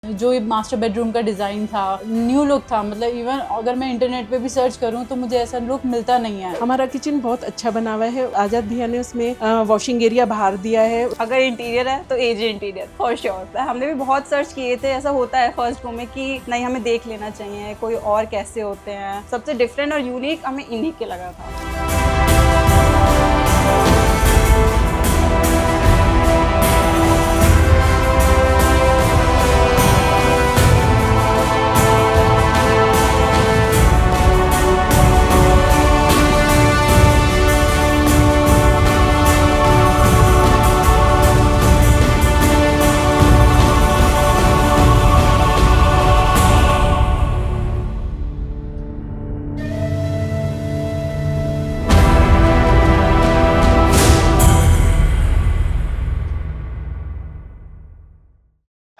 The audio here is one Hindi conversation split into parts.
जो ये मास्टर बेडरूम का डिज़ाइन था, न्यू लुक था। मतलब इवन अगर मैं इंटरनेट पे भी सर्च करूँ तो मुझे ऐसा लुक मिलता नहीं है। हमारा किचन बहुत अच्छा बना हुआ है। आजाद भैया ने उसमें वॉशिंग एरिया बाहर दिया है। अगर इंटीरियर है तो एजी इंटीरियर फॉर श्योर। हमने भी बहुत सर्च किए थे, ऐसा होता है फर्स्ट रूम में कि नहीं हमें देख लेना चाहिए कोई और कैसे होते हैं। सबसे डिफरेंट और यूनिक हमें इन्हीं के लगा था।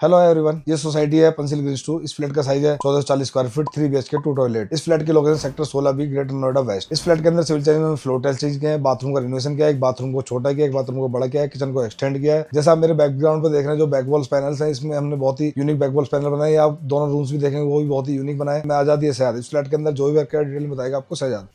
हेलो एवरीवन, ये सोसाइटी है पेंसिल ग्रीन 2। इस फ्लैट का साइज है 1440 स्क्वायर फीट, 3 BHK 2 टॉयलेट। इस फ्लैट की location sector 16B, Greater Noida West. इस फ्लैट के अंदर सिविल चार्ज में फ्लोर टाइल्स चेंज किए हैं, बाथरूम का रिनोवेशन किया है, एक बाथरूम को छोटा किया, एक बाथरूम को बड़ा किया है, किचन को एक्सटेंड किया है। जैसा आप मेरे बैकग्राउंड पे देख रहे हैं, जो बैक वॉल्स पैनल्स हैं, इसमें हमने बहुत ही यूनिक बैक वॉल्स पैनल बनाए। आप दोनों रूम्स भी देखेंगे, वो भी बहुत ही यूनिक बनाए। मैं आजाद ये शहजाद। इस फ्लैट के अंदर जो भी वर्क है डिटेल में बताएगा आपको शहजाद।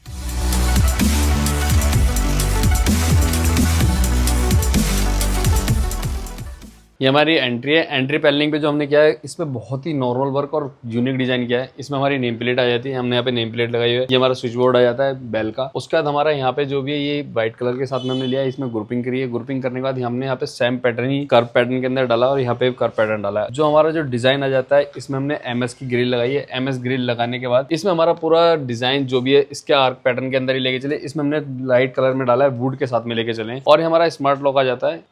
ये हमारी एंट्री है। एंट्री पैनलिंग पे जो हमने किया है, इसमें बहुत ही नॉर्मल वर्क और यूनिक डिजाइन किया है। इसमें हमारी नेम प्लेट आ जाती है, हमने यहाँ पे नेम प्लेट लगाई हुई है। ये हमारा स्विच बोर्ड आ जाता है बेल का। उसके बाद हमारा यहाँ पे जो भी है ये व्हाइट कलर के साथ में हमने लिया है। इसमें ग्रुपिंग करी है। ग्रुपिंग करने के बाद हमने यहाँ पे सेम पैटर्न ही कर्व पैटर्न के अंदर डाला और यहाँ पे कर्व पैटर्न डाला है। जो हमारा जो डिजाइन आ जाता है, इसमें हमने MS की ग्रिल लगाई है। MS ग्रिल लगाने के बाद इसमें हमारा पूरा डिजाइन जो भी है इसके आर्क पैटर्न के अंदर ही लेके चले। इसमें हमने लाइट कलर में डाला है, वुड के साथ में लेके चले। और हमारा स्मार्ट लॉक आ जाता है।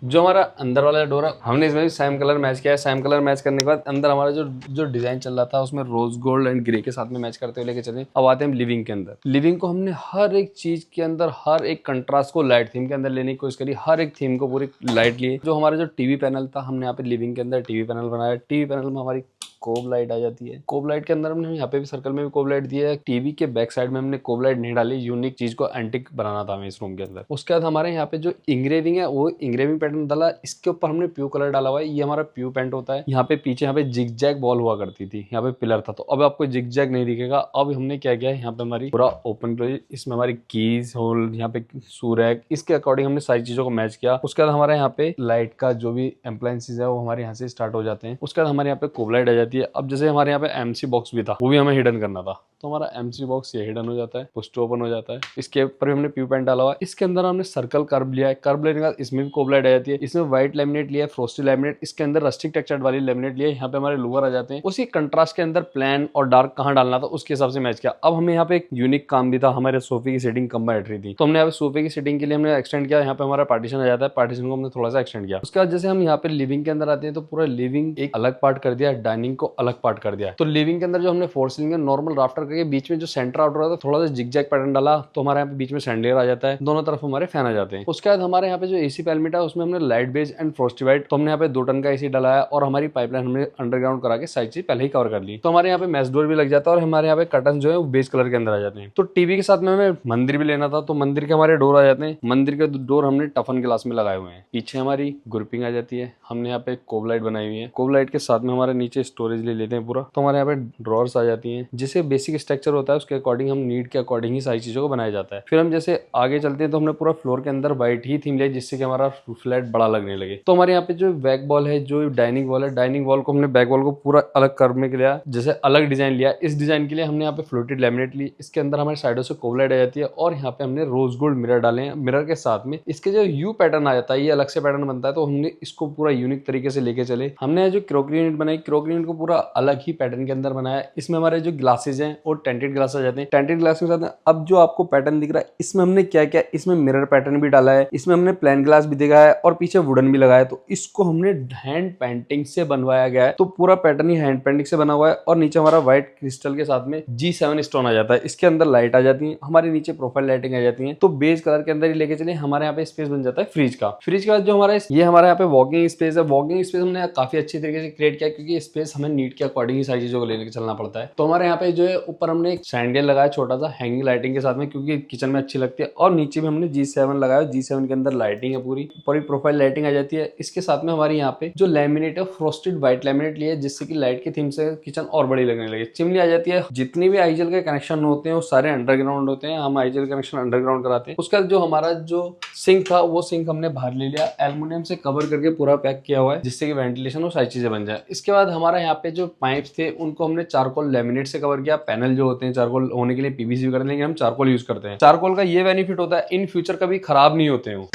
जो हमारा अंदर वाला डोर है, हमने इसमें भी सेम कलर मैच किया है। सेम कलर मैच करने के बाद अंदर हमारा जो डिजाइन चल रहा था उसमें रोज गोल्ड एंड ग्रे के साथ में मैच करते हुए लेके चले। अब आते हैं लिविंग के अंदर। लिविंग को हमने हर एक चीज के अंदर, हर एक कंट्रास्ट को लाइट थीम के अंदर लेने की कोशिश करी। हर एक थीम को पूरी लाइट लिए। जो हमारा जो टीवी पैनल था, हमने यहाँ पे लिविंग के अंदर टीवी पैनल बनाया। टीवी पैनल में हमारी कोब लाइट आ जाती है। कोब लाइट के अंदर हमने यहाँ पे भी सर्कल में भी कोब लाइट दी है। टीवी के बैक साइड में हमने कोब लाइट नहीं डाली। यूनिक चीज को एंटिक बनाना था हमें इस रूम के अंदर। उसके बाद हमारे यहाँ पे जो इंग्रेविंग है वो इंग्रेविंग पैटर्न डाला। इसके ऊपर हमने प्यू कलर डाला हुआ है। ये हमारा प्यू पेंट होता है। यहाँ पे पीछे यहाँ पे जिग जैग बॉल हुआ करती थी, यहाँ पे पिलर था, तो अब आपको जिग जैग नहीं दिखेगा। अब हमने क्या किया, यहाँ पे हमारी पूरा ओपन कर, इसमें हमारी कीज होल, यहाँ पे सूरैक, इसके अकॉर्डिंग हमने सारी चीजों को मैच किया। उसके बाद हमारे यहाँ पे लाइट का जो भी अप्लायंसेस है वो हमारे यहाँ से स्टार्ट हो जाते हैं। उसके बाद हमारे यहाँ पे कोब लाइट आ जाती है। अब जैसे हमारे यहाँ पे MC बॉक्स भी था, वो भी हमें हिडन करना था, तो हमारा MC बॉक्स ये हिडन हो जाता है, पुश टू ओपन हो जाता है। इसके ऊपर भी हमने प्यू पेंट डाला हुआ है। इसके अंदर हमने सर्कल कर्व लिया है। कर्व लेने के बाद इसमें भी कोब लाइट आ जाती है। इसमें व्हाइट लैमिनेट लिया है, फ्रोस्टी लैमिनेट। इसके अंदर रस्टिक टेक्सचर्ड वाली लैमिनेट लिया है। यहाँ पे हमारे लोअर आ जाते हैं। उसी कंट्रास्ट के अंदर प्लान और डार्क कहाँ डालना था उसके हिसाब से मैच किया। अब हमें यहाँ पे एक यूनिक काम भी था, हमारे सोफे की सेटिंग कम बैठ रही थी, तो हमने यहाँ पे सोफे की सेटिंग के लिए हमने एक्सटेंड किया। यहाँ पे हमारा पार्टीशन आ जाता है, पार्टीशन को हमने थोड़ा सा एक्सटेंड किया। उसके बाद जैसे हम यहाँ पे लिविंग के अंदर आते हैं तो पूरा लिविंग एक अलग पार्ट कर दिया, डाइनिंग को अलग पार्ट कर दिया। तो लिविंग के अंदर जो हमने फोर सीलिंग नॉर्मल राफ्टर करके बीच में जो सेंटर आउट रहा था थोड़ा सा जिग-जैग पैटर्न डाला, तो हमारे यहाँ पे बीच में सैंडलियर आ जाता है, दोनों तरफ हमारे फैन आ जाते हैं। उसके बाद हमारे यहाँ पे जो AC पैलमिट है उसमें हमने लाइट बेज एंड फ्रोस्टी वाइट, तो हमने यहाँ पे 2 टन का AC डाला है और हमारी पाइपलाइन हमने अंडरग्राउंड करा के साइड चीज पहले ही कवर कर ली। तो हमारे यहाँ पे मैच डोर भी लग जाता है और हमारे यहाँ पे कर्टन जो है वो बेज कलर के अंदर आ जाते हैं। तो टीवी के साथ में हमें मंदिर भी लेना था, तो मंदिर के हमारे डोर आ जाते हैं। मंदिर के डोर हमने टफन ग्लास में लगाए हुए हैं। पीछे हमारी ग्रुपिंग आ जाती है। हमने यहाँ पे कोब लाइट बनाई हुई है। कोब लाइट के साथ में हमारे नीचे स्टोरेज ले लेते हैं पूरा, तो हमारे यहाँ पे ड्रॉर्स आ जाती हैं। जिसे बेसिक स्ट्रक्चर होता है उसके अकॉर्डिंग हम नीड के अकॉर्डिंग ही सारी चीजों को बनाया जाता है। फिर हम जैसे आगे चलते हैं तो हमने पूरा फ्लोर के अंदर व्हाइट ही थीम लिया जिससे कि हमारा फ्लैट बड़ा लगने लगे। तो हमारे यहाँ पे जो बैक वॉल है, जो डाइनिंग वॉल है, डाइनिंग वॉल को हमने बैक वॉल को पूरा अलग कर्व में लिया, जैसे अलग डिजाइन लिया। इस डिजाइन के लिए हमने यहाँ पे फ्लोटेड लैमिनेट ली। इसके अंदर हमारे साइडों से कोब लाइट आ जाती है और यहाँ पे हमने रोज गोल्ड मिरर डाले हैं। मिरर के साथ में इसके जो यू पैटर्न आ जाता है, ये अलग से पैटर्न बनता है, तो हमने इसको पूरा यूनिक तरीके से लेके चले। हमने जो क्रोकरी यूनिट बनाई, क्रोकरी यूनिट को पूरा अलग ही पैटर्न के अंदर बनाया। इसमें हमारे जो ग्लासेज हैं और टेंटेड ग्लास आ जाते हैं। टेंटेड ग्लास के साथ अब जो आपको पैटर्न दिख रहा है, इसमें हमने क्या किया, इसमें मिरर पैटर्न भी डाला है, इसमें हमने प्लेन ग्लास भी दिखाया है और पीछे वुडन भी लगाया। तो इसको हमने हैंड पेंटिंग से बनवाया गया है, तो पूरा पैटर्न ही हैंड पेंटिंग से बना हुआ है। और नीचे हमारा व्हाइट क्रिस्टल के साथ में G7 स्टोन आ जाता है। इसके अंदर लाइट आ जाती है, हमारे नीचे प्रोफाइल लाइटिंग आ जाती है। तो बेज कलर के अंदर ही लेके चले। हमारे यहाँ पे स्पेस बन जाता है फ्रिज का। फ्रिज के बाद जो हमारा ये हमारे यहाँ पे वॉकिंग स्पेस है। वॉकिंग स्पेस हमने काफी अच्छी तरीके से क्रिएट किया, क्योंकि स्पेस हमें नीड के अकॉर्डिंग ही सारी चीजों को लेकर चलना पड़ता है। तो हमारे यहाँ पे जो है ऊपर हमने एक सैंडल लगाया छोटा सा हैंगिंग लाइटिंग के साथ में, क्योंकि किचन में अच्छी लगती है। और नीचे में हमने G7 लगाया, G7 के अंदर लाइटिंग है, पूरी प्रोफाइल लाइटिंग आ जाती है। इसके साथ में हमारे यहाँ पे जो लैमिनेट है फ्रोस्टेड व्हाइट लैमिनेट लिया है, जिससे कि लाइट की थीम से किचन और बड़ी लगने लगी। चिमनी आ जाती है। जितनी भी आईजेल के कनेक्शन होते हैं वो सारे अंडरग्राउंड होते हैं, हम आईजेल कनेक्शन अंडरग्राउंड कराते हैं। उसका जो हमारा जो सिंक था वो सिंक हमने बाहर ले लिया, एल्युमिनियम से कवर करके पूरा पैक किया हुआ है, जिससे कि वेंटिलेशन और सारी चीजें बन जाए। इसके बाद हमारा यहाँ पे जो पाइप्स थे उनको हमने चारकोल लैमिनेट से कवर किया। पैनल जो होते हैं चारकोल होने के लिए पीवीसी भी करते हैं, लेकिन हम चारकोल यूज करते हैं। चारकोल का ये बेनिफिट होता है इन फ्यूचर कभी खराब नहीं होते हैं।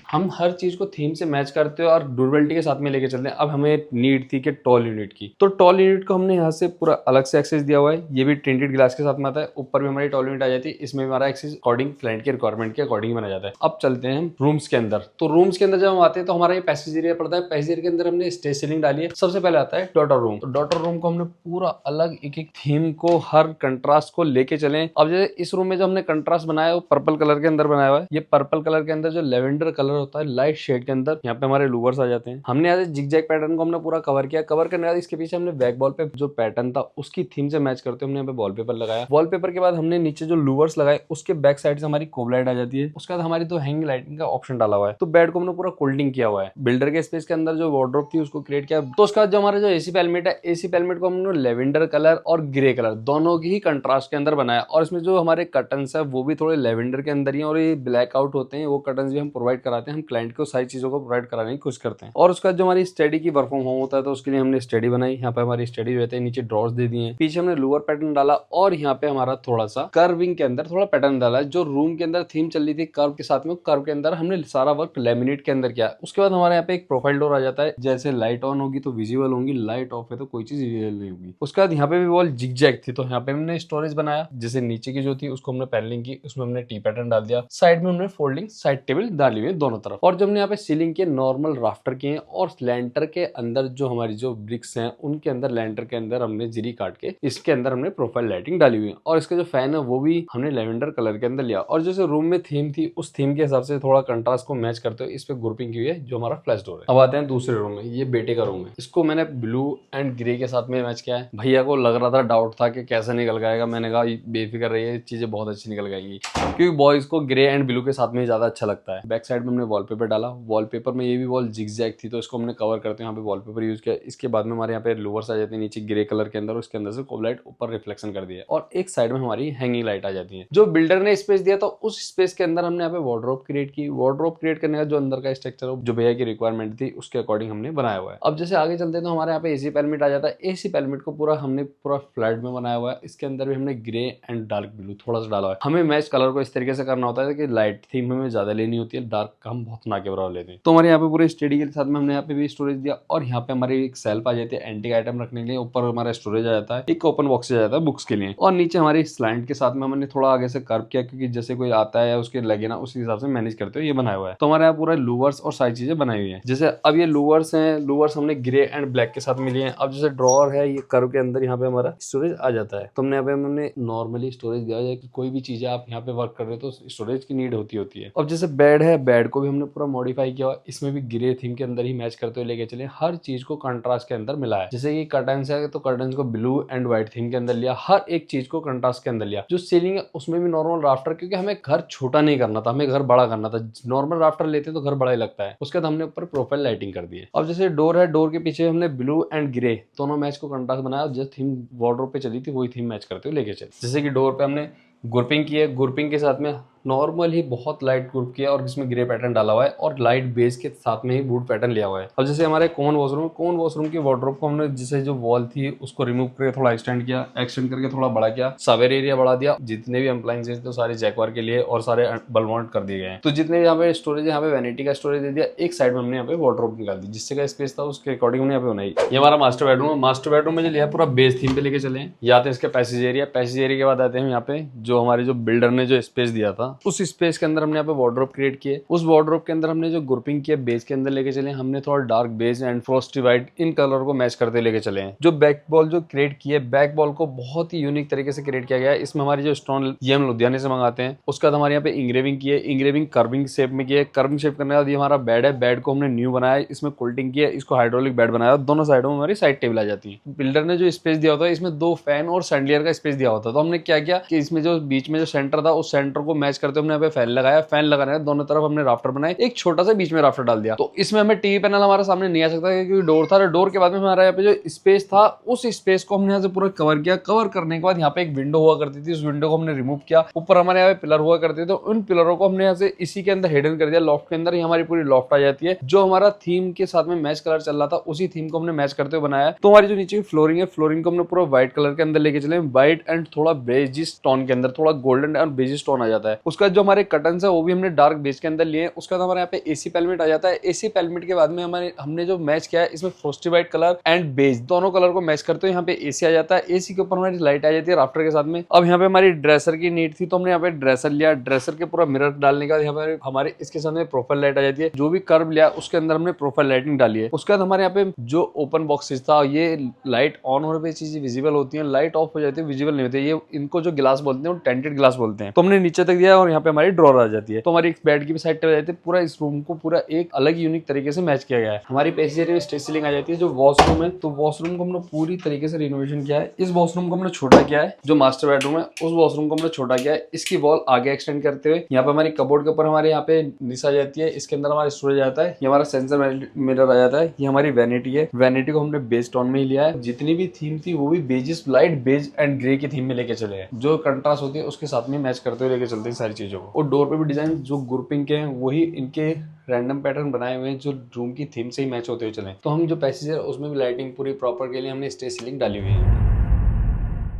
हम हर चीज को थीम से मैच करते हैं और ड्यूरेबिलिटी के साथ में लेके चलते हैं। अब हमें नीड थी कि टॉल यूनिट की, तो टॉल यूनिट को हमने यहाँ से पूरा अलग से एक्सेस दिया हुआ है। ये भी टिंटेड ग्लास के साथ में आता है। ऊपर भी हमारी टॉल यूनिट आ जाती है। इसमें भी हमारा एक्सेस अकॉर्डिंग क्लाइंट के रिक्वायरमेंट के अकॉर्डिंग बना जाता है। अब चलते हैं हम रूम्स के अंदर। तो रूम्स के अंदर जब हम आते हैं तो हमारा ये पैसेज एरिया पड़ता है। पैसेज एरिया के अंदर हमने स्टेज सीलिंग डाली है। सबसे पहले आता है डॉटर रूम। तो डॉटर रूम को हमने पूरा अलग एक एक थीम को, हर कंट्रास्ट को लेके चले। अब जैसे इस रूम में जो हमने कंट्रास्ट बनाया वो पर्पल कलर के अंदर बनाया हुआ है। ये पर्पल कलर के अंदर जो लेवेंडर कलर होता है लाइट शेड के अंदर, यहाँ पे हमारे लूवर्स आ जाते हैं। हमने यहाँ जिगजैग पैटर्न को हमने पूरा कवर किया। कवर करने के बाद इसके पीछे हमने बैक वॉल पे जो पैटर्न था उसकी थीम से मैच करते हमने यहाँ पे वॉलपेपर लगाया। वॉलपेपर के बाद हमने नीचे जो लूवर्स लगाए उसके बैक साइड से हमारी कोब लाइट आ जाती है। उसके बाद हमारी तो हैंगिंग लाइटिंग का ऑप्शन डाला हुआ है। तो बेड को हमने पूरा कोल्डिंग किया हुआ है। बिल्डर के स्पेस के अंदर जो वार्डरोब थी उसको क्रिएट किया। तो उसके बाद जो हमारा जो एसी पैलेट है, एसी पैलेट को हमने लेवेंडर कलर और ग्रे कलर दोनों की ही कंट्रास्ट के अंदर बनाया। और इसमें जो हमारे कर्टन्स है वो भी थोड़े लेवेंडर के अंदर ही, और ये ब्लैक आउट होते हैं वो कर्टन्स भी हम प्रोवाइड कराते हैं। हम क्लाइंट को सारी चीजों को प्रोवाइड कराने की कोशिश करते हैं। और उसका जो हमारी स्टडी की वर्क फ्रॉम होम होता है तो उसके लिए हमने स्टडी बनाई। यहाँ पे हमारी स्टडी रहते हैं, नीचे ड्रॉर्स दे दिए हैं। पीछे हमने लोअर पैटर्न डाला और यहाँ पे हमारा थोड़ा सा कर्विंग के अंदर थोड़ा पैटर्न डाला है। जो रूम के अंदर थीम चल रही थी कर्व के साथ में, कर्व के अंदर हमने सारा वर्क लेमिनेट के अंदर किया। उसके बाद हमारे यहाँ पे एक प्रोफाइल डोर आ जाता है। जैसे लाइट ऑन होगी तो विजिबल होगी, लाइट ऑफ है तो कोई चीज विजिबल नहीं होगी। उसके बाद यहाँ पे भी वॉल जिगजैग थी तो यहाँ पे हमने स्टोरेज बनाया। जैसे नीचे की जो थी उसको हमने पैनलिंग की, उसमें हमने टी पैटर्न डाल दिया। साइड में हमने फोल्डिंग साइड टेबल डाली हुई है दोनों तरफ। और जब हमने यहाँ पे सीलिंग के नॉर्मल राफ्टर किए और लैंटर के अंदर जो हमारी जो ब्रिक्स हैं उनके अंदर लैंटर के अंदर हमने जीरी काट के इसके अंदर हमने प्रोफाइल लाइटिंग डाली हुई है। और इसका जो फैन है वो भी हमने लेवेंडर कलर के अंदर लिया। और जैसे रूम में थीम थी उस थीम के हिसाब से थोड़ा कंट्रास्ट को मैच करते हुए इस पे ग्रुपिंग की हुई है जो हमारा फ्लैश डोर है। अब आते हैं दूसरे रूम में। ये बेटे का रूम है। इसको मैंने ब्लू एंड ग्रे के साथ में मैच किया है। भैया को लग रहा था, डाउट था कि कैसे निकल जाएगा। मैंने कहा बेफिक्र रही है, चीजें बहुत अच्छी निकल जाएंगी, क्योंकि बॉयज को ग्रे एंड ब्लू के साथ में ज्यादा अच्छा लगता है। बैक साइड में हमने वॉलपेपर डाला। वॉलपेपर में ये भी वॉल जिगजैग थी तो इसको हमने कवर करते हैं, यहाँ पे वॉलपेपर यूज किया। इसके बाद में हमारे यहाँ पे लोवर्स आ जाते हैं नीचे ग्रे कलर के अंदर, उसके अंदर से कोब लाइट ऊपर रिफ्लेक्शन कर दिया। और एक साइड में हमारी हैंगिंग लाइट आ जाती है। जो बिल्डर ने स्पेस दिया तो उस स्पेस के अंदर हमने यहाँ पे वार्डरोब क्रिएट की। वार्डरोब क्रिएट करने का जो अंदर का स्ट्रक्चर जो भैया की रिक्वायरमेंट थी उसके अकॉर्डिंग हमने बनाया हुआ है। अब जैसे आगे चलते हैं तो हमारे यहाँ पे एसी पैलेट आ जाता है। एसी पैलेट को पूरा हमने पूरा फ्लैट में बनाया हुआ है। इसके अंदर भी हमने ग्रे एंड डार्क ब्लू थोड़ा सा डाला है। हमें मैच कलर को इस तरीके से करना होता है कि लाइट थीम हमें ज्यादा लेनी होती है, डार्क का हम बहुत ना के बराबर लेते हैं। तो हमारे यहाँ पे पूरे स्टडी के साथ में हमने यहाँ पे भी स्टोरेज दिया। और यहाँ पे हमारी एक सेल्फ आ जाती है एंटीक आइटम रखने के लिए। ऊपर हमारा स्टोरेज आ जाता है, एक ओपन बॉक्स आ जाता है बुक्स के लिए। और नीचे हमारी स्लैंट के साथ में हमने थोड़ा आगे से कर्व किया, क्योंकि जैसे कोई आता है या उसके लगे ना उस हिसाब से मैनेज करते हुए ये बनाया हुआ है। तो हमारे यहाँ पूरा लूवर्स और सारी चीजें बनाई हुई है। जैसे अब ये लूवर्स हैं, लूवर्स हमने ग्रे एंड ब्लैक के साथ मिली है। अब जैसे ड्रॉअर है, ये कर्व के अंदर यहाँ पे हमारा स्टोरेज आ जाता है। तो हमने यहाँ पे हमने नॉर्मली स्टोरेज दिया है कि कोई भी चीजें आप यहाँ पे वर्क कर रहे हो तो स्टोरेज की नीड होती है। अब जैसे बेड है, बेड को भी हमने पूरा मॉडिफाई किया। इसमें भी ग्रे थीम के अंदर ही मैच करते हुए लेके चले। हर चीज को कंट्रास्ट के अंदर मिला है। जैसे कि कर्टन्स है तो कर्टन्स को ब्लू एंड व्हाइट थीम के अंदर लिया। हर एक चीज को कंट्रास्ट के अंदर लिया। जो सीलिंग है उसमें भी नॉर्मल राफ्टर, क्योंकि हमें घर छोटा नहीं करना था, हमें घर बड़ा करना था। नॉर्मल राफ्टर लेते तो घर बड़ा ही लगता है। उसके बाद हमने ऊपर प्रोफाइल लाइटिंग कर दी है। अब जैसे डोर है, डोर के पीछे हमने ब्लू एंड ग्रे दोनों मैच को कंट्रास्ट बनाया। जो थीम वार्डरोब पे चली थी वही थीम मैच करते हुए लेके चले। जैसे कि डोर पे हमने ग्रुपिंग की है। ग्रुपिंग के साथ में नॉर्मल ही बहुत लाइट ग्रुप किया और जिसमें ग्रे पैटर्न डाला हुआ है और लाइट बेस के साथ में ही वुड पैटर्न लिया हुआ है। अब जैसे हमारे कॉमन वॉशरूम की वार्डरोब को हमने जैसे जो वॉल थी उसको रिमूव करके थोड़ा एक्सटेंड करके थोड़ा बड़ा किया। सावेर एरिया बढ़ा दिया। जितने भी अप्लायंसेस थे सारे जैकवार के लिए और सारे बलवांट कर दिए गए हैं। तो जितने यहाँ पे स्टोरेज है, यहाँ पे वैनिटी का स्टोरेज दे दिया। एक साइड में हमने यहाँ पे वार्डरोब निकाल दी, जिससे का स्पेस था उसके अकॉर्डिंग हमने यहाँ पे बनाई। ये हमारा मास्टर बेडरूम है। मास्टर बेडरूम में जो लिया पूरा बेस थीम पे लेके चले। या तो इसके पैसेज एरिया के बाद आते हैं यहाँ पे जो हमारे जो बिल्डर ने जो स्पेस दिया था उस स्पेस के अंदर हमने यहाँ पे वार्डरोब क्रिएट किए। उस वार्डरोब के अंदर हमने जो ग्रुपिंग किया बेज के अंदर लेके चले, हमने थोड़ा dark beige and frosty white in colour को मैच करते लेके चले हैं। जो बैक बॉल जो क्रिएट किए, बैक बॉल को बहुत ही यूनिक तरीके से क्रिएट किया गया है। इसमें हमारी जो स्टोन ये हम लुधियाने से मंगाते हैं, उसका बाद हमारे यहाँ पे इंग्रेविंग की है, इंग्रेविंग कर्विंग शेप में की है। कर्विंग शेप करने के बाद ये हमारा बेड है, बेड को हमने न्यू बनाया है, इसमें कोल्टिंग की है, इसको हाइड्रोलिक बेड बनाया, दोनों साइडों में हमारी साइड टेबल आ जाती है। बिल्डर ने जो स्पेस दिया होता है इसमें 2 फैन और सैंडलियर का स्पेस दिया होता है, तो हमने क्या किया कि इसमें जो बीच में जो सेंटर था उस सेंटर को मैच करते हमने यहाँ पे फैन लगाया। फैन लगाने के दोनों तरफ हमने राफ्टर बनाए, एक छोटा सा बीच में राफ्टर डाल दिया। तो इसमें हमें टीवी पैनल हमारे सामने नहीं आ सकता क्योंकि डोर था। डोर के बाद में हमारा यहाँ पे जो स्पेस था उस स्पेस को हमने यहाँ से पूरा कवर किया। कवर करने के बाद यहाँ पे एक विंडो हुआ करती थी, उस विंडो को हमने रिमूव किया। ऊपर हमारे यहाँ पे पिलर हुआ करते थे, तो उन पिलरों को हमने यहाँ से इसी के अंदर हिडन कर दिया। लॉफ्ट के अंदर ही हमारी पूरी लॉफ्ट आ जाती है। जो हमारा थीम के साथ में मैच कलर चल रहा था उसी थीम को हमने मैच करते हुए बनाया। तो हमारी जो नीचे की फ्लोरिंग है, फ्लोरिंग को हमने पूरा व्हाइट कलर के अंदर लेके चले, व्हाइट एंड थोड़ा बेजिस टोन के अंदर, थोड़ा गोल्डन और बेजिस टोन आ जाता है। उसका जो हमारे कर्टन्स है वो भी हमने डार्क बेज के अंदर लिए। उसका हमारे यहाँ पे एसी पेलमेट आ जाता है। एसी पेलमेट के बाद में हमने जो मैच किया है इसमें फ्रोस्टी व्हाइट कलर एंड बेज दोनों कलर को मैच करते हुए यहाँ पे एसी आ जाता है। एसी के ऊपर हमारी लाइट आ जाती है राफ्टर के साथ में। अब यहाँ पे हमारी ड्रेसर की नीड थी तो हमने यहाँ पे ड्रेसर लिया। ड्रेसर के पूरा मिरर डालने के बाद यहाँ पे हमारे इसके साथ में प्रोफाइल लाइट आ जाती है। जो भी कर्व लिया उसके अंदर हमने प्रोफाइल लाइटिंग डाली है। उसके बाद हमारे यहाँ पे जो ओपन बॉक्सेस था, ये लाइट ऑन होने पे चीजें विजिबल होती है, लाइट ऑफ हो जाती है विजिबल नहीं होती है। ये इनको जो गिलास बोलते हैं वो टेंटेड ग्लास बोलते हैं। तो हमने नीचे तक दिया और यहाँ पे हमारी ड्रॉर आ जाती है। तो हमारी बेड की भी साइड पे जाती है। पूरा इस रूम को पूरा एक अलग यूनिक तरीके से मैच किया गया है। हमारी पैसेजर में स्टेज सीलिंग आ जाती है। जो वॉशरूम है तो वॉशरूम को हमने पूरी तरीके से रिनोवेशन किया है। इस वॉशरूम को हमने छोटा किया है। जो मास्टर बेडरूम है उस वॉशरूम को हमने छोटा किया है। इसकी वॉल आगे एक्सटेंड करते हुए यहाँ पे हमारी कबोर्ड के ऊपर हमारे यहाँ पे निश आ जाती है। इसके अंदर हमारा स्टोरेज आता है। ये हमारा सेंसर मिरर आ जाता है। ये हमारी वैनिटी है। वैनिटी को हमने बेज टोन में ही लिया है। जितनी भी थीम थी वो भी बेजिस लाइट बेज एंड ग्रे की थीम में लेके चले हैं। जो कंट्रास्ट होती है उसके साथ में मैच करते हुए लेके चलते हैं सारी चीजों को। और डोर पे भी डिजाइन जो ग्रुपिंग के हैं वही इनके रैंडम पैटर्न बनाए हुए हैं जो रूम की थीम से ही मैच होते हुए चले। तो हम जो पैसेजर उसमें भी लाइटिंग पूरी प्रॉपर के लिए हमने स्टेज सीलिंग डाली हुई है।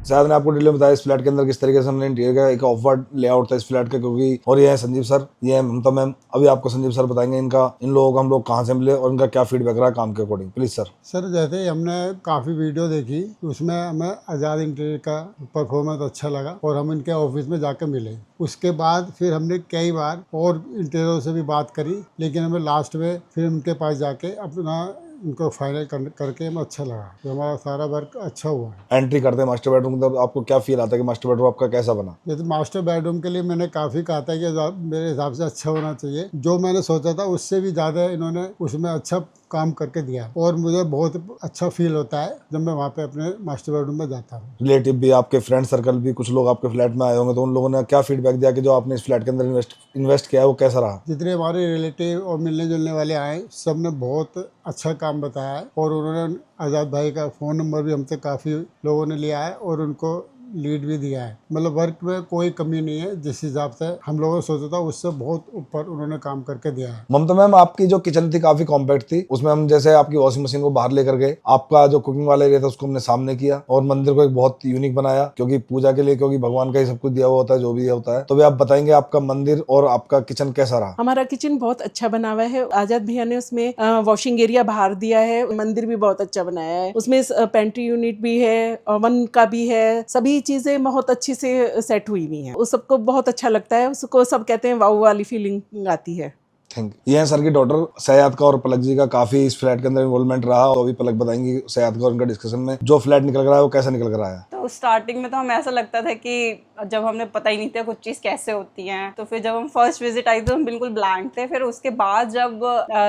शायद ने आपको डिटेल में बताया इस फ्लैट के अंदर किस तरीके से हमने इंटीरियर का एक ऑफवर्ड लेआउट था इस फ्लैट का, क्योंकि और ये है संजीव सर, ये है ममता मैम। अभी आपको संजीव सर बताएंगे इन लोगों को हम लोग कहाँ से मिले और इनका क्या फीडबैक रहा काम के अकॉर्डिंग। Please sir. सर जैसे हमने काफ़ी वीडियो देखी, उसमें हमें आज़ाद इंटीरियर का परफॉर्मेंस अच्छा लगा और हम इनके ऑफिस में जाकर मिले। उसके बाद फिर हमने कई बार और इंटीरियर से भी बात करी, लेकिन हमें लास्ट में फिर उनके पास जाके अपना उनको फाइनल करके हमें अच्छा लगा कि हमारा सारा वर्क अच्छा हुआ है। एंट्री करते हैं मास्टर बेडरूम, तब आपको क्या फील आता है कि मास्टर बेडरूम आपका कैसा बना? जैसे मास्टर बेडरूम के लिए मैंने काफ़ी कहा था कि मेरे हिसाब से अच्छा होना चाहिए। जो मैंने सोचा था उससे भी ज़्यादा इन्होंने उसमें अच्छा काम करके दिया और मुझे बहुत अच्छा फील होता है जब मैं वहाँ पे अपने मास्टर बेडरूम में जाता हूँ। रिलेटिव भी, आपके फ्रेंड सर्कल भी, कुछ लोग आपके फ्लैट में आए होंगे, तो उन लोगों ने क्या फीडबैक दिया कि जो आपने इस फ्लैट के अंदर इन्वेस्ट किया है वो कैसा रहा? जितने हमारे रिलेटिव और मिलने जुलने वाले आए सब ने बहुत अच्छा काम बताया है और उन्होंने आज़ाद भाई का फ़ोन नंबर भी हमसे काफ़ी लोगों ने लिया है और उनको लीड भी दिया है। मतलब वर्क में कोई कमी नहीं है। जिस हिसाब से हम लोगों ने सोचा था उससे बहुत ऊपर उन्होंने काम करके दिया है। ममता मैम, आपकी जो किचन थी काफी कॉम्पैक्ट थी, उसमें हम जैसे आपकी वॉशिंग मशीन को बाहर लेकर गए, आपका जो कुकिंग वाला एरिया था उसको हमने सामने किया और मंदिर को एक बहुत यूनिक बनाया, क्योंकि पूजा के लिए, क्योंकि भगवान का ही सब कुछ दिया हुआ होता है जो भी होता है। तो भी आप बताएंगे आपका मंदिर और आपका किचन कैसा रहा? हमारा किचन बहुत अच्छा बना हुआ है। आजाद भैया ने उसमें वॉशिंग एरिया बाहर दिया है। मंदिर भी बहुत अच्छा बनाया है। उसमें पेंट्री यूनिट भी है, ओवन का भी है। सभी चीजें बहुत अच्छी से सेट हुई हुई हैं। उस सबको बहुत अच्छा लगता है। उसको सब कहते हैं वाव वाली फीलिंग आती है। Thank you. ये है सर की डॉटर सयाद का और पलक जी का काफी इस फ्लैट के अंदर इन्वॉल्वमेंट रहा। तो अभी पलक बताएंगी सयाद का और उनका डिस्कशन में जो फ्लैट निकल रहा है वो कैसा निकल रहा है। तो स्टार्टिंग में तो हमें ऐसा लगता था कि जब हमने पता ही नहीं था कुछ चीज़ कैसे होती हैं, तो फिर जब हम फर्स्ट विजिट आई तो हम बिल्कुल ब्लैंक थे। फिर उसके बाद जब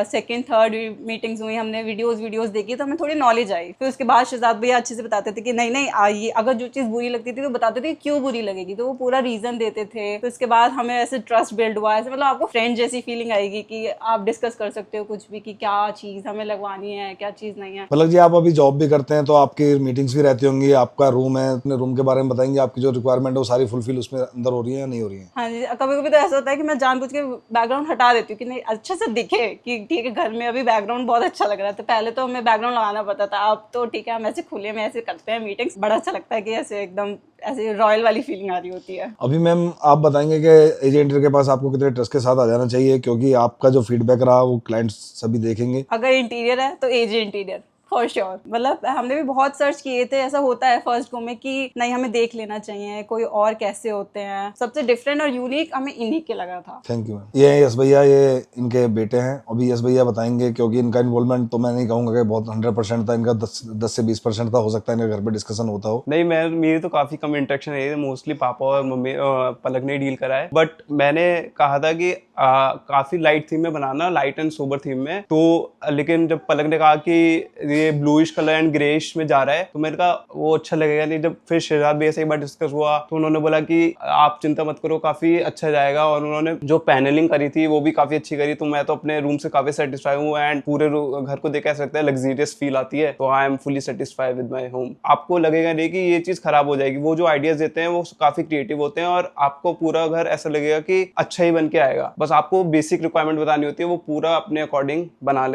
सेकंड थर्ड मीटिंग्स हुई, हमने वीडियोस देखी तो हमें थोड़ी नॉलेज आई। फिर उसके बाद शहजाद भैया अच्छे से बताते थे कि नहीं नहीं आइए, अगर जो चीज़ बुरी लगती थी तो बताते थे क्यों बुरी लगेगी, तो वो पूरा रीज़न देते थे। फिर उसके बाद हमें ऐसे ट्रस्ट बिल्ड हुआ। ऐसे मतलब आपको फ्रेंड जैसी फीलिंग आएगी कि आप डिस्कस कर सकते हो कुछ भी कि क्या चीज़ हमें लगवानी है, क्या चीज़ नहीं है। पलक जी, आप अभी जॉब भी करते हैं तो आपकी मीटिंग्स भी रहती होंगी, आपका रूम है, अपने रूम के बारे में बताएंगे। आपकी जो रिक्वायरमेंट है वो सारी फुलफिल उसमें अंदर हो रही है या नहीं हो रही है? हाँ जी, कभी कभी तो ऐसा होता है कि मैं जानबूझ के बैकग्राउंड हटा देती हूँ कि नहीं अच्छे से दिखे कि ठीक है घर में अभी बैकग्राउंड बहुत अच्छा लग रहा है। तो पहले तो हमें बैकग्राउंड लगाना पड़ता था, अब तो ठीक है हम ऐसे खुले में ऐसे करते हैं मीटिंग्स। बड़ा अच्छा लगता है कि ऐसे एकदम ऐसे रॉयल वाली फीलिंग आ रही होती है। अभी मैम आप बताएंगे कि एजेंट के पास आपको कितने ट्रस्ट के साथ आ जाना चाहिए, क्योंकि आपका जो फीडबैक रहा वो क्लाइंट्स सभी देखेंगे। अगर इंटीरियर है तो एजे इंटीरियर फॉर श्योर। मतलब हमने भी बहुत सर्च किए थे, ऐसा होता है फर्स्ट गो में कि नहीं हमें देख लेना चाहिए कोई और कैसे होते हैं, सबसे डिफरेंट और यूनिक हमें इन्हीं के लगा था। Thank you ma'am. ये यस भैया, ये इनके बेटे हैं। अभी यस भैया बताएंगे, क्योंकि इनका इन्वॉल्वमेंट तो मैं नहीं कहूंगा कि बहुत 100% था, इनका 10 से 20% था, हो सकता है इनके घर पे डिस्कशन होता हो। नहीं, मेरी तो काफी कम इंटरेक्शन है, मोस्टली पापा और मम्मी पलक ने डील करा है। बट मैंने कहा था कि काफी लाइट थीम में बनाना, लाइट एंड सोबर थीम में, तो लेकिन जब पलक ने कहा कि ये ब्लूइश कलर एंड ग्रेइश में जा रहा है, तो मैंने कहा वो अच्छा लगेगा नहीं। जब फिर शहजाद भैया से एक बार डिस्कस हुआ तो उन्होंने बोला कि आप चिंता मत करो, काफी अच्छा जाएगा। और उन्होंने जो पैनलिंग करी थी वो भी काफी अच्छी करी, तो मैं तो अपने रूम से काफी सेटिस्फाई हूँ एंड पूरे घर को देख ऐसा लगता है लग्जरियस फील आती है। तो I am fully satisfied with my home. आपको लगेगा नहीं कि ये चीज खराब हो जाएगी, वो जो आइडियाज देते हैं वो काफी क्रिएटिव होते हैं और आपको पूरा घर ऐसा लगेगा कि अच्छा ही बन के आएगा। बस आपको बेसिक रिक्वायरमेंट बतानी होती है, वो पूरा अपने अकॉर्डिंग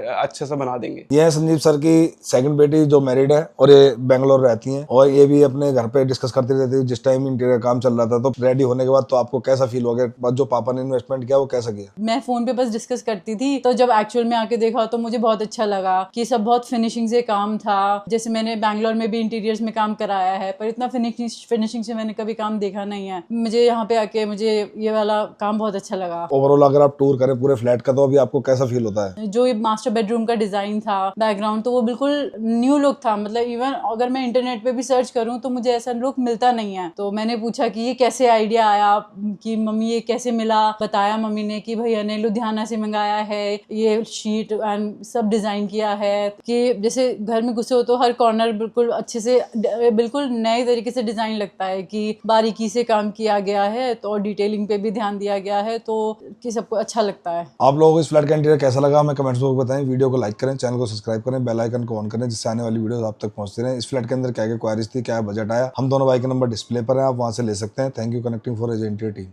अच्छे से बना देंगे। ये है संजीव सर की सेकंड बेटी जो मैरिड है और ये बेंगलोर रहती हैं, और ये भी अपने घर पे डिस्कस करती रहती है। जिस टाइम इंटीरियर काम चल रहा था, तो रेडी होने के बाद तो आपको कैसा फील हो गया, जो पापा ने इन्वेस्टमेंट किया वो कैसा किया? मैं फोन पे बस डिस्कस करती थी, तो जब एक्चुअल में आके देखा तो मुझे बहुत अच्छा लगा कि सब बहुत फिनिशिंग से काम था। जैसे मैंने बैंगलोर में भी इंटीरियर्स में काम कराया है, पर इतना फिनिशिंग से मैंने कभी काम देखा नहीं है। मुझे यहाँ पे आके मुझे ये वाला काम बहुत अच्छा लगा। ओवरऑल अगर आप टूर करें पूरे फ्लैट का, तो अभी आपको कैसा फील होता है? जो ये मास्टर बेडरूम का डिजाइन था, बैकग्राउंड, तो वो बिल्कुल न्यू लुक था। मतलब इवन अगर मैं इंटरनेट पे भी सर्च करूँ तो मुझे ऐसा लुक मिलता नहीं है। तो मैंने पूछा कि ये कैसे आइडिया आया, कि मम्मी ये कैसे मिला। बताया मम्मी ने कि भैया ने लुधियाना से मंगाया है, ये शीट एंड सब डिजाइन किया है। कि जैसे घर में घुसे हो तो हर कॉर्नर बिल्कुल अच्छे से, बिल्कुल नए तरीके से डिजाइन लगता है कि बारीकी से काम किया गया है, तो डिटेलिंग पे भी ध्यान दिया गया है, तो कि सबको अच्छा लगता है। आप लोगों को इस फ्लैट का इंटीरियर कैसा लगा हमें कमेंट्स बॉक्स में बताएं। वीडियो को लाइक करें, चैनल को सब्सक्राइब करें, बेल आइकन को ऑन करें, जिससे आने वाली वीडियोस आप तक पहुंचती रहें। इस फ्लैट के अंदर क्या क्या क्वायरीज थी, क्या बजट आया, हम दोनों भाई के नंबर डिस्प्ले पर हैं, आप वहां से ले सकते हैं। Thank you connecting for as interior team.